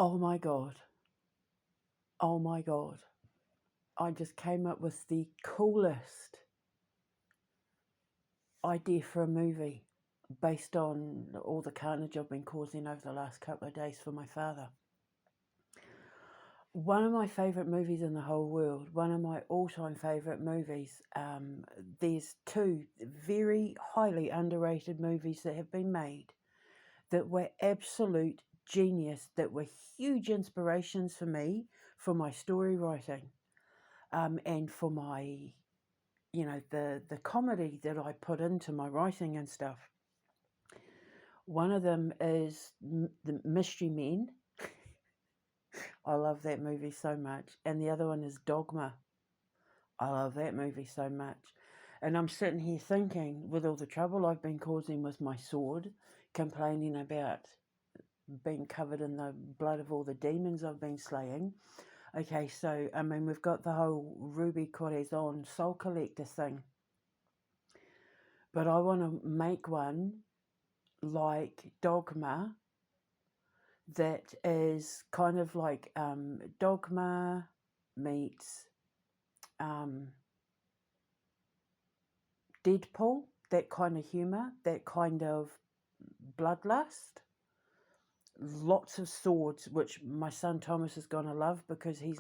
Oh my God. Oh my God. I just came up with the coolest idea for a movie based on all the carnage I've been causing over the last couple of days for my father. One of my favourite movies in the whole world, one of my all-time favourite movies. There's two very highly underrated movies that have been made that were absolute genius, that were huge inspirations for me, for my story writing, and for my, the comedy that I put into my writing and stuff. One of them is The Mystery Men. I love that movie so much. And the other one is Dogma. I love that movie so much. And I'm sitting here thinking, with all the trouble I've been causing with my sword, complaining about being covered in the blood of all the demons I've been slaying. Okay, so, I mean, we've got the whole Ruby Corazon Soul Collector thing. But I want to make one like Dogma that is kind of like Dogma meets Deadpool, that kind of humour, that kind of bloodlust. Lots of swords, which my son Thomas is going to love because he's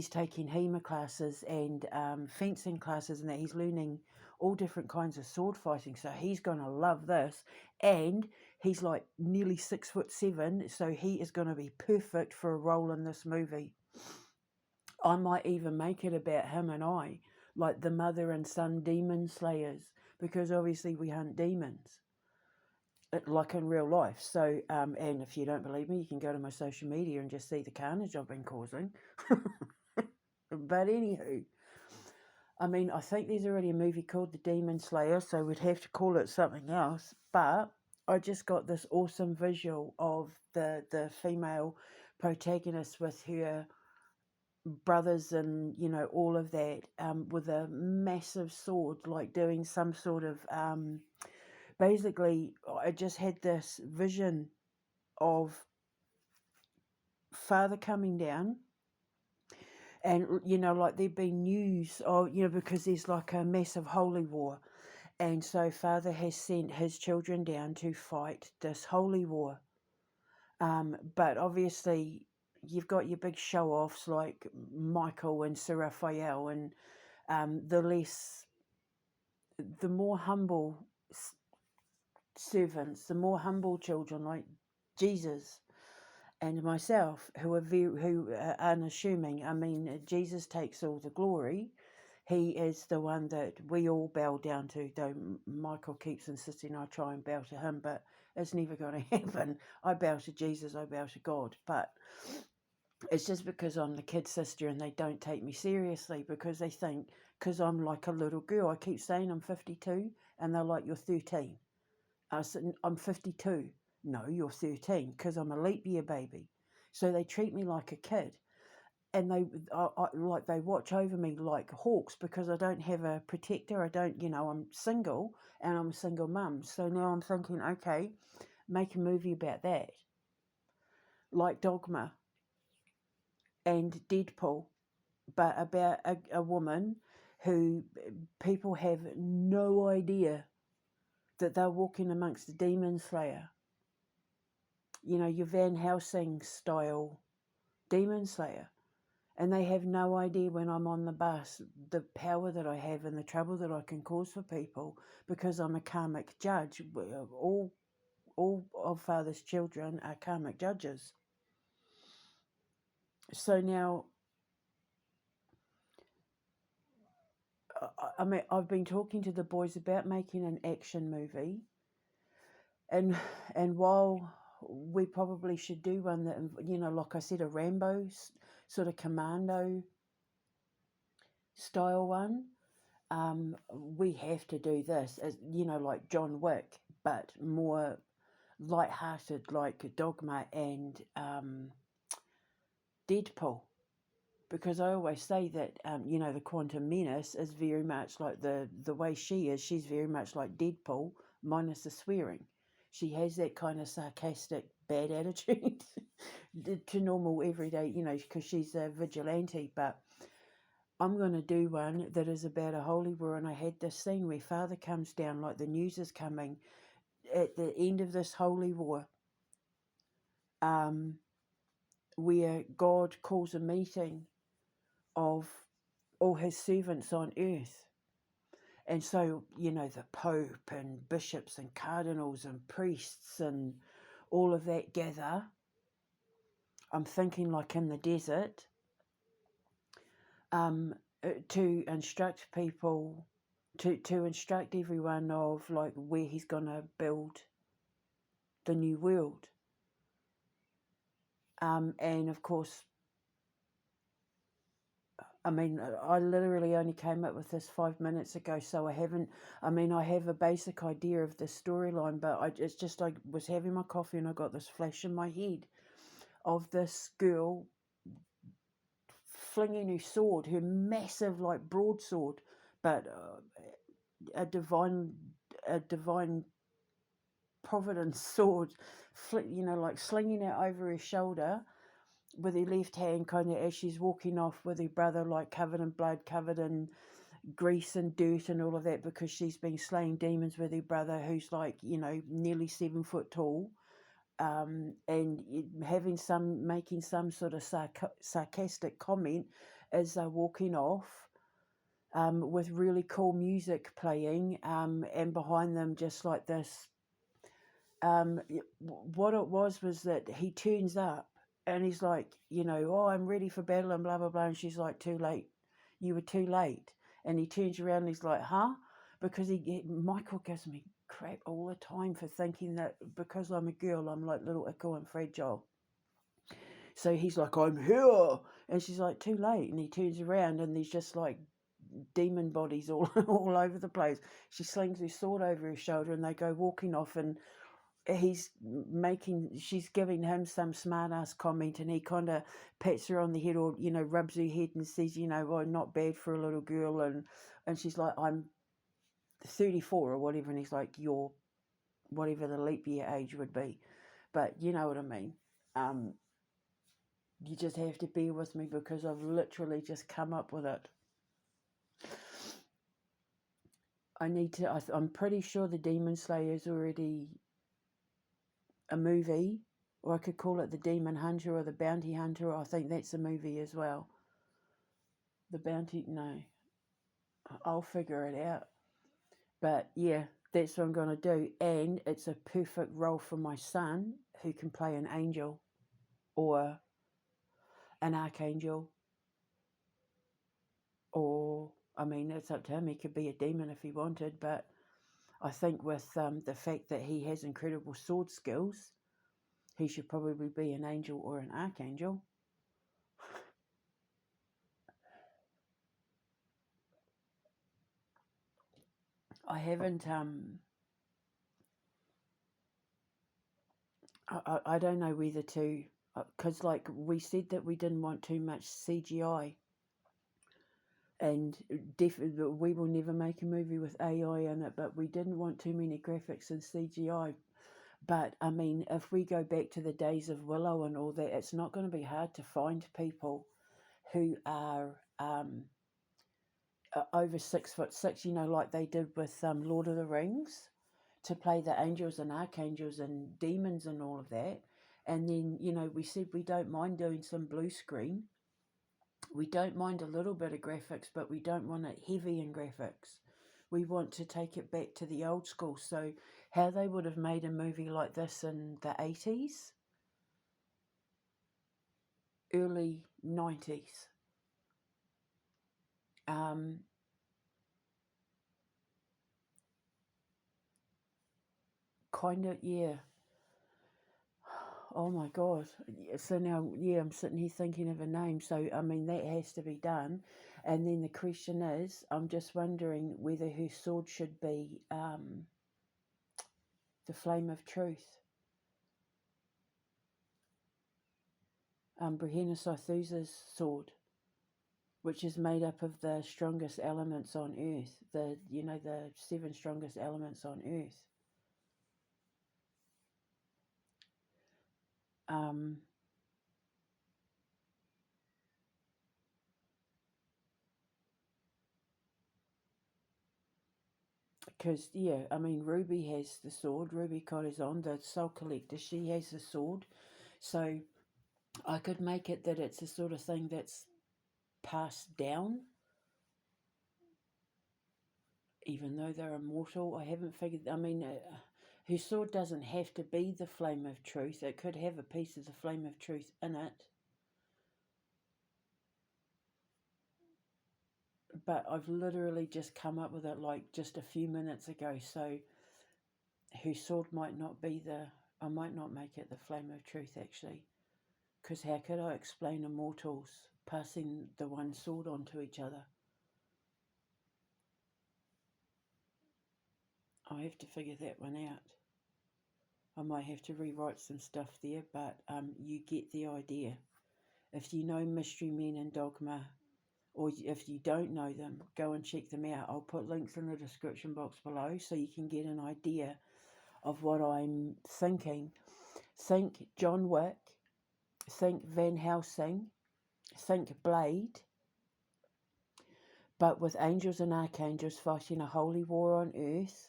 taking HEMA classes and fencing classes, and that he's learning all different kinds of sword fighting. So he's going to love this, and he's like nearly 6'7", so he is going to be perfect for a role in this movie. I might even make it about him and I, like the mother and son demon slayers, because obviously we hunt demons like in real life. So, and if you don't believe me, you can go to my social media and just see the carnage I've been causing. But anywho, I mean, I think there's already a movie called The Demon Slayer, so we'd have to call it something else. But I just got this awesome visual of the female protagonist with her brothers and, all of that, with a massive sword, like doing some sort of... basically, I just had this vision of father coming down, and like there'd been news of, because there's like a massive holy war, and so father has sent his children down to fight this holy war. But obviously you've got your big show-offs like Michael and Sir Raphael, and the more humble servants, the more humble children like Jesus and myself, who are unassuming. I mean, Jesus takes all the glory. He is the one that we all bow down to, though Michael keeps insisting I try and bow to him, but it's never going to happen. I bow to Jesus, I bow to God, but it's just because I'm the kid sister and they don't take me seriously because they think, because I'm like a little girl, I keep saying I'm 52, and they're like, you're 13. I said, I'm 52. No, you're 13, because I'm a leap year baby. So they treat me like a kid, and they watch over me like hawks because I don't have a protector. I don't, I'm single, and I'm a single mum. So now I'm thinking, okay, make a movie about that, like Dogma and Deadpool, but about a woman who people have no idea that they're walking amongst the demon slayer. Your Van Helsing style demon slayer. And they have no idea when I'm on the bus the power that I have and the trouble that I can cause for people, because I'm a karmic judge. All of Father's children are karmic judges. So now, I mean, I've been talking to the boys about making an action movie, and while we probably should do one that, like I said, a Rambo sort of commando style one, we have to do this as, like John Wick, but more light-hearted, like Dogma and Deadpool. Because I always say that, the Quantum Menace is very much like the way she is. She's very much like Deadpool, minus the swearing. She has that kind of sarcastic, bad attitude to normal everyday, because she's a vigilante. But I'm going to do one that is about a holy war. And I had this scene where Father comes down, like the news is coming at the end of this holy war, where God calls a meeting of all his servants on earth. And so, the Pope and bishops and cardinals and priests and all of that gather. I'm thinking like in the desert, to instruct people, to instruct everyone of like where he's going to build the new world. And of course, I literally only came up with this 5 minutes ago, so I have a basic idea of the storyline, but it's just I was having my coffee and I got this flash in my head of this girl flinging her sword, her massive like broadsword, but a divine providence sword, like slinging it over her shoulder with her left hand, kind of as she's walking off with her brother, like covered in blood, covered in grease and dirt and all of that, because she's been slaying demons with her brother, who's like nearly 7 foot tall. And making some sort of sarcastic comment as they're walking off, with really cool music playing, and behind them just like this. What it was that he turns up and he's like, oh, I'm ready for battle and blah blah blah, and she's like, too late, you were too late. And he turns around and he's like, huh? Because Michael gives me crap all the time for thinking that because I'm a girl, I'm like little icky and fragile. So he's like, I'm here. And she's like, too late. And he turns around and there's just like demon bodies all over the place. She slings her sword over her shoulder and they go walking off, and she's giving him some smart ass comment, and he kind of pats her on the head, or rubs her head and says, well, not bad for a little girl. And she's like, I'm 34 or whatever, and he's like, you're whatever the leap year age would be. But you know what I mean. You just have to bear with me because I've literally just come up with it. I'm pretty sure the Demon Slayer is already a movie, or I could call it the Demon Hunter or the Bounty Hunter. I think that's a movie as well. The Bounty, no, I'll figure it out. But yeah, that's what I'm going to do. And it's a perfect role for my son, who can play an angel or an archangel. Or, it's up to him. He could be a demon if he wanted. But I think with the fact that he has incredible sword skills, he should probably be an angel or an archangel. I haven't, I don't know whether to, because like we said that we didn't want too much CGI, and definitely we will never make a movie with AI in it, but we didn't want too many graphics and CGI. But if we go back to the days of Willow and all that, it's not going to be hard to find people who are over 6'6", like they did with Lord of the Rings, to play the angels and archangels and demons and all of that. And then, we said we don't mind doing some blue screen. We don't mind a little bit of graphics, but we don't want it heavy in graphics. We want to take it back to the old school. So how they would have made a movie like this in the 80s, early 90s. Kind of, yeah. Oh my God. So now, yeah, I'm sitting here thinking of a name. So, that has to be done. And then the question is, I'm just wondering whether her sword should be the Flame of Truth. Brehena Saithusa's sword, which is made up of the strongest elements on Earth. The 7 strongest elements on Earth. Because, yeah, I mean, Ruby has the sword. Ruby Corazon, the soul collector, she has the sword. So I could make it that it's the sort of thing that's passed down, even though they're immortal. I haven't figured, I mean, her sword doesn't have to be the flame of truth. It could have a piece of the flame of truth in it. But I've literally just come up with it like just a few minutes ago. So her sword might not be I might not make it the flame of truth actually. Because how could I explain immortals passing the one sword on to each other? I have to figure that one out. I might have to rewrite some stuff there, but you get the idea. If you know Mystery Men and Dogma, or if you don't know them, go and check them out. I'll put links in the description box below so you can get an idea of what I'm thinking. Think John Wick, think Van Helsing, think Blade, but with angels and archangels fighting a holy war on earth.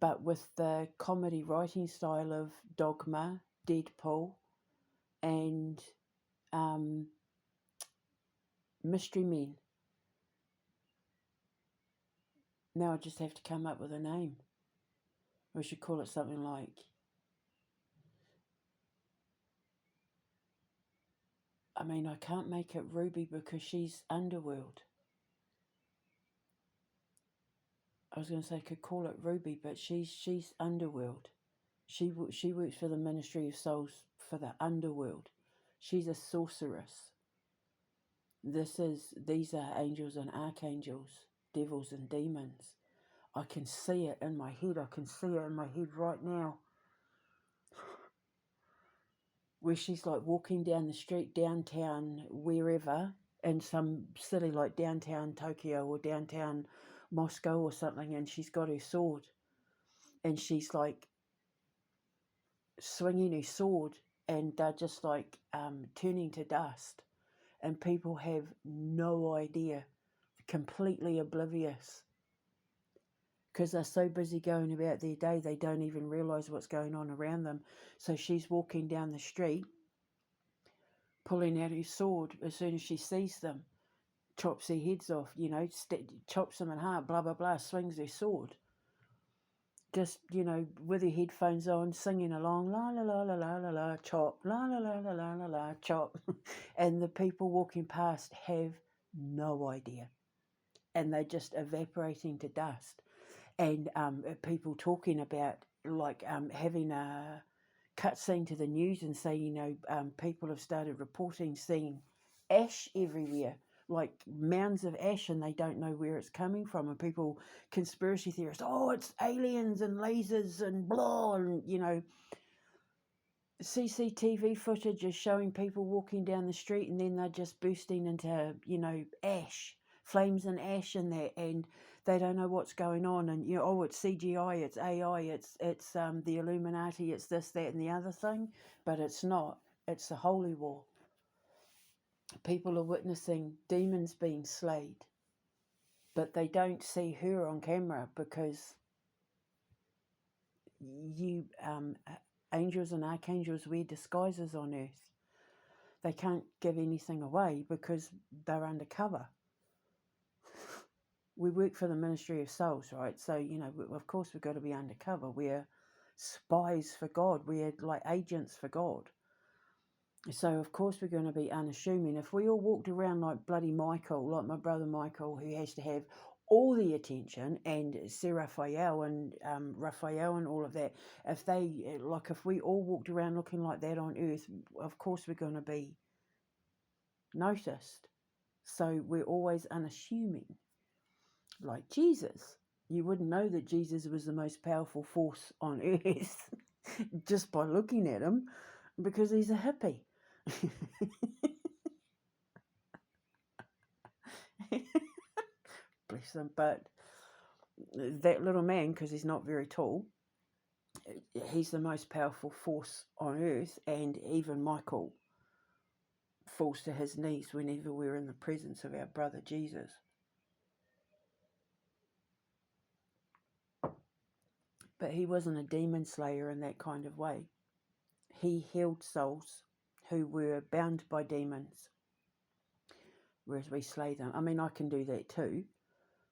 But with the comedy writing style of Dogma, Deadpool, and Mystery Men. Now I just have to come up with a name. We should call it something like, I mean, I can't make it Ruby because she's Underworld. I was going to say I could call it Ruby, but she's Underworld. She works for the Ministry of Souls for the Underworld. She's a sorceress. These are angels and archangels, devils and demons. I can see it in my head. I can see it in my head right now. Where she's like walking down the street, downtown, wherever, in some city like downtown Tokyo or downtown Moscow or something, and she's got her sword. And she's like swinging her sword, and they're just like turning to dust. And people have no idea, completely oblivious. Because they're so busy going about their day, they don't even realise what's going on around them. So she's walking down the street, pulling out her sword as soon as she sees them, chops their heads off, chops them in half, blah, blah, blah, swings her sword. Just, with her headphones on, singing along, la, la, la, la, la, la, la, chop, la, la, la, la, la, la, la, chop. And the people walking past have no idea. And they're just evaporating to dust. And people talking about, like, having a cutscene to the news and saying, people have started reporting seeing ash everywhere, like mounds of ash, and they don't know where it's coming from. And people, conspiracy theorists, oh, it's aliens and lasers and blah, and CCTV footage is showing people walking down the street, and then they're just bursting into ash, flames and ash in there, and they don't know what's going on. And oh, it's CGI, it's AI, it's the Illuminati, it's this, that, and the other thing. But it's not. It's the holy war. People are witnessing demons being slayed, but they don't see her on camera because angels and archangels wear disguises on earth. They can't give anything away because they're undercover. We work for the Ministry of Souls, right? So, of course we've got to be undercover. We're spies for God. We're like agents for God. So, of course, we're going to be unassuming. If we all walked around like bloody Michael, like my brother Michael, who has to have all the attention, and Sir Raphael and Raphael and all of that, if we all walked around looking like that on earth, of course we're going to be noticed. So we're always unassuming. Like Jesus. You wouldn't know that Jesus was the most powerful force on earth just by looking at him, because he's a hippie. Bless him. But that little man, because he's not very tall, he's the most powerful force on earth, and even Michael falls to his knees whenever we're in the presence of our brother Jesus. But he wasn't a demon slayer in that kind of way. He healed souls who were bound by demons, whereas we slay them. I mean, I can do that too.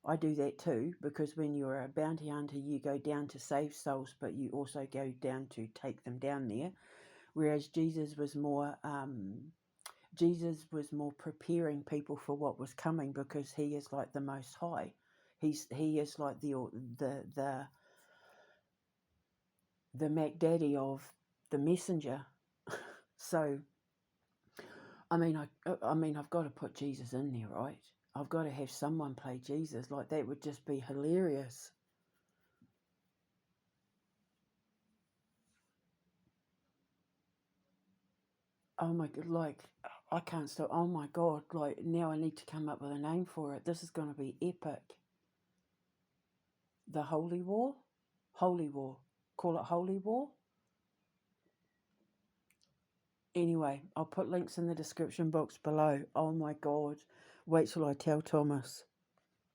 I do that too, because when you're a bounty hunter, you go down to save souls, but you also go down to take them down there. Whereas Jesus was more preparing people for what was coming, because he is like the Most High. He is like the Mac Daddy of the messenger. So I mean, I've got to put Jesus in there, right? I've got to have someone play Jesus. Like, that would just be hilarious. Oh my God, like, I can't stop. Oh my God, like, now I need to come up with a name for it. This is going to be epic. The Holy War? Holy War. Call it Holy War? Anyway, I'll put links in the description box below. Oh my God. Wait till I tell Thomas.